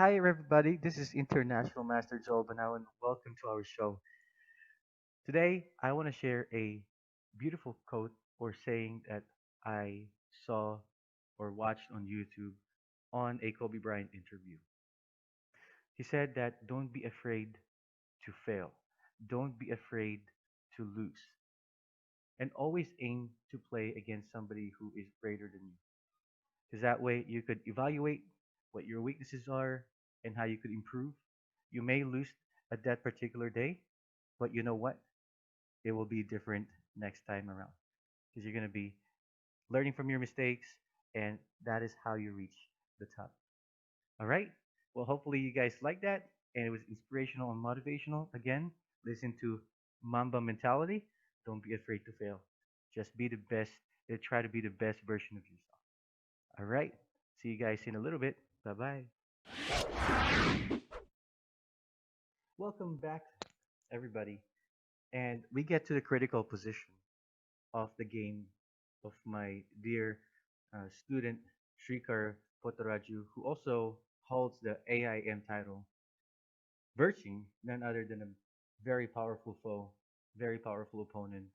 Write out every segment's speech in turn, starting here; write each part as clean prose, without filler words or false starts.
Hi, everybody. This is International Master Joel Banao, and welcome to our show. Today, I want to share a beautiful quote or saying that I saw or watched on YouTube on a Kobe Bryant interview. He said that don't be afraid to fail, don't be afraid to lose, and always aim to play against somebody who is greater than you. Because that way you could evaluate what your weaknesses are and how you could improve. You may lose at that particular day, but you know what? It will be different next time around because you're going to be learning from your mistakes, and that is how you reach the top. All right? Well, hopefully you guys like that, and it was inspirational and motivational. Again, listen to Mamba mentality. Don't be afraid to fail. Just be the best. Try to be the best version of yourself. All right. See you guys in a little bit. Bye bye. Welcome back, everybody. And we get to the critical position of the game of my dear student, Shrikar Potaraju, who also holds the AIM title, versus none other than a very powerful foe, very powerful opponent,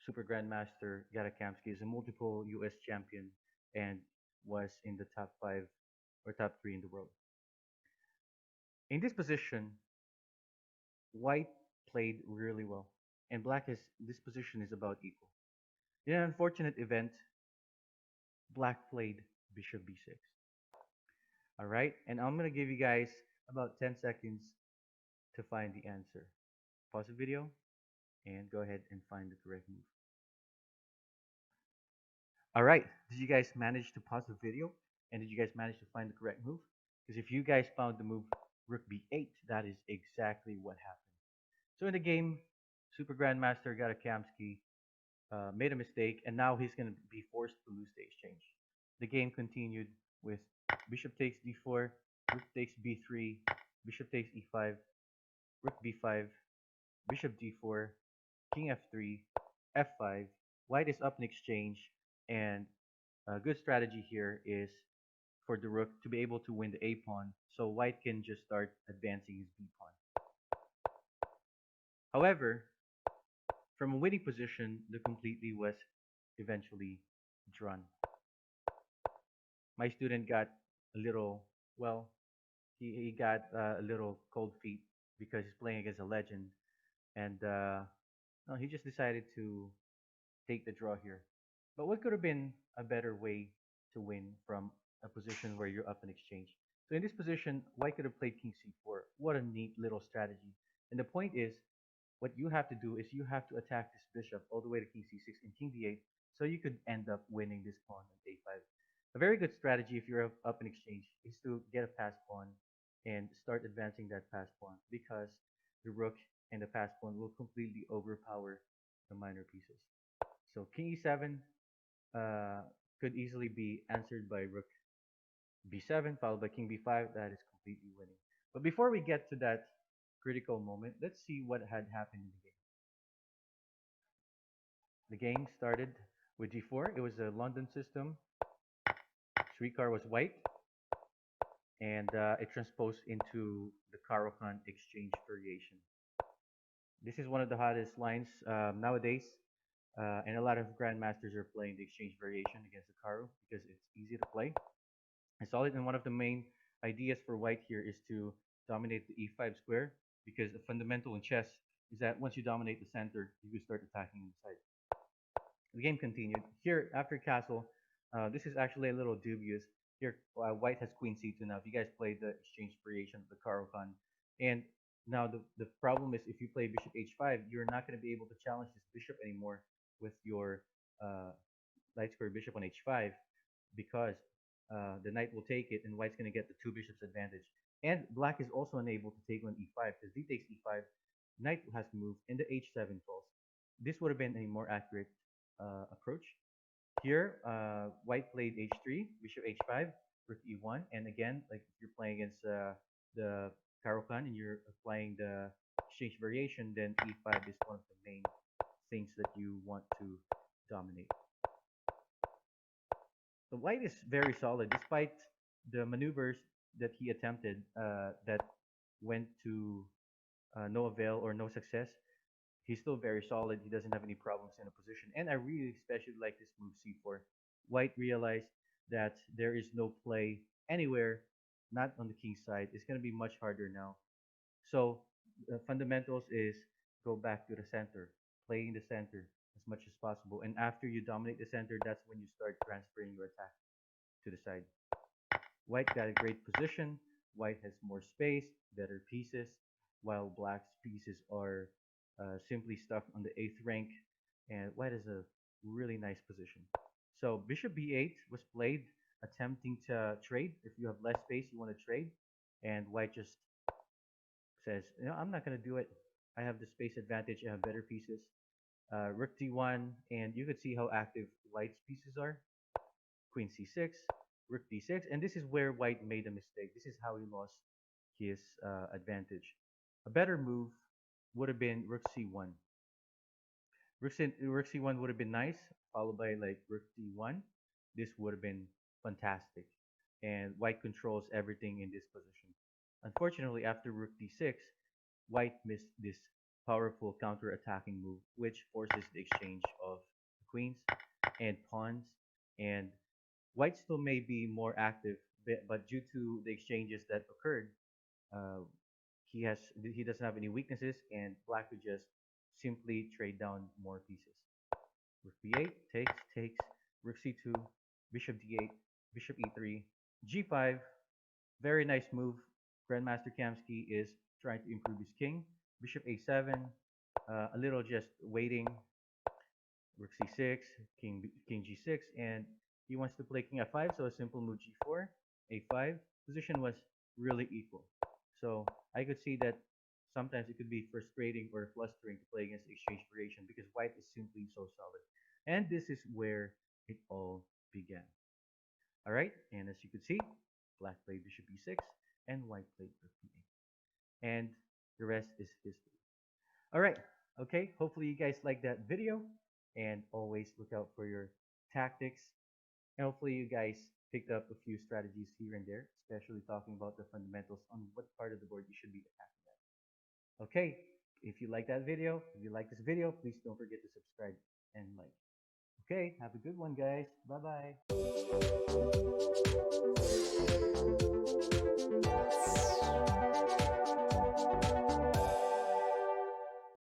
Super Grandmaster GATA Kamsky is a multiple US champion and was in the top five or top three in the world. In this position, White played really well, and Black is this position is about equal. In an unfortunate event, Black played Bishop B6. All right, and I'm gonna give you guys about 10 seconds to find the answer. Pause the video and go ahead and find the correct move. All right, did you guys manage to pause the video? And did you guys manage to find the correct move? Because if you guys found the move Rook B8, that is exactly what happened. So in the game, Super Grandmaster Garakamsky made a mistake, and now he's going to be forced to lose the exchange. The game continued with Bishop takes D4, Rook takes B3, Bishop takes E5, Rook B5, Bishop D4, King F3, F5. White is up in exchange, and a good strategy here is for the Rook to be able to win the A pawn, so White can just start advancing his B pawn. However, from a winning position, the completely was eventually drawn. My student got a little, well, he got a little cold feet because he's playing against a legend, and no, he just decided to take the draw here. But what could have been a better way to win from a position where you're up in exchange? So in this position, White could have played King C4. What a neat little strategy. And the point is, what you have to do is you have to attack this bishop all the way to King C6 and King D8, so you could end up winning this pawn at A5. A very good strategy if you're up in exchange is to get a pass pawn and start advancing that pass pawn because the rook and the pass pawn will completely overpower the minor pieces. So King E7 uh, could easily be answered by Rook B7 followed by King B5. That is completely winning. But before we get to that critical moment, let's see what had happened in the game. The game started with G4. It was a London system. Shrikar was white, and it transposed into the Caro-Kann exchange variation. This is one of the hottest lines nowadays, and a lot of grandmasters are playing the exchange variation against the Caro because it's easy to play. I saw it, and one of the main ideas for white here is to dominate the e5 square because the fundamental in chess is that once you dominate the center, you can start attacking the side. The game continued. Here, after castle, this is actually a little dubious. Here, white has queen c2 now. If you guys played the exchange variation of the Caro-Kann, and now the problem is if you play bishop h5, you're not going to be able to challenge this bishop anymore with your light square bishop on h5 because the knight will take it and white's going to get the two bishops advantage. And black is also unable to take on e5 because d takes e5, knight has moved, and the h7 falls. This would have been a more accurate approach. Here, white played h3, bishop h5, rook e1, and again, like if you're playing against the Caro-Kann and you're applying the exchange variation, then e5 is one of the main things that you want to dominate. The white is very solid despite the maneuvers that he attempted that went to no avail or no success, he's still very solid. He doesn't have any problems in a position. And I really especially like this move c4. White realized that there is no play anywhere, not on the king side. It's going to be much harder now. So the fundamentals is go back to the center, play in the center as much as possible. And after you dominate the center, that's when you start transferring your attack to the side. White got a great position. White has more space, better pieces, while black's pieces are simply stuck on the eighth rank. And white has a really nice position. So bishop b8 was played, attempting to trade. If you have less space, you want to trade. And white just says, I'm not going to do it. I have the space advantage. I have better pieces. Rook d1, and you could see how active white's pieces are. Queen c6, rook d6, and this is where white made a mistake. This is how he lost his advantage. A better move would have been rook c1. Rook c1 would have been nice, followed by like rook d1. This would have been fantastic, and white controls everything in this position. Unfortunately, after rook d6, white missed this powerful counter-attacking move, which forces the exchange of queens and pawns, and white still may be more active, but due to the exchanges that occurred, uh, he doesn't have any weaknesses, and black could just simply trade down more pieces. Rook b8 takes, rook c2, bishop d8, bishop e3, g5. Very nice move. Grandmaster Kamsky is trying to improve his king. Bishop a7, a little just waiting. Rook c6, king g6, and he wants to play king f5, so a simple move g4, a5. Position was really equal. So I could see that sometimes it could be frustrating or flustering to play against the exchange variation because white is simply so solid. And this is where it all began. All right, and as you can see, black played bishop e6 and white played rook b8. And the rest is history. All right, okay, hopefully you guys like that video, and always look out for your tactics. And hopefully you guys picked up a few strategies here and there, especially talking about the fundamentals on what part of the board you should be attacking at. Okay, if you like that video, if you like this video, please don't forget to subscribe and like. Okay, have a good one, guys. Bye bye.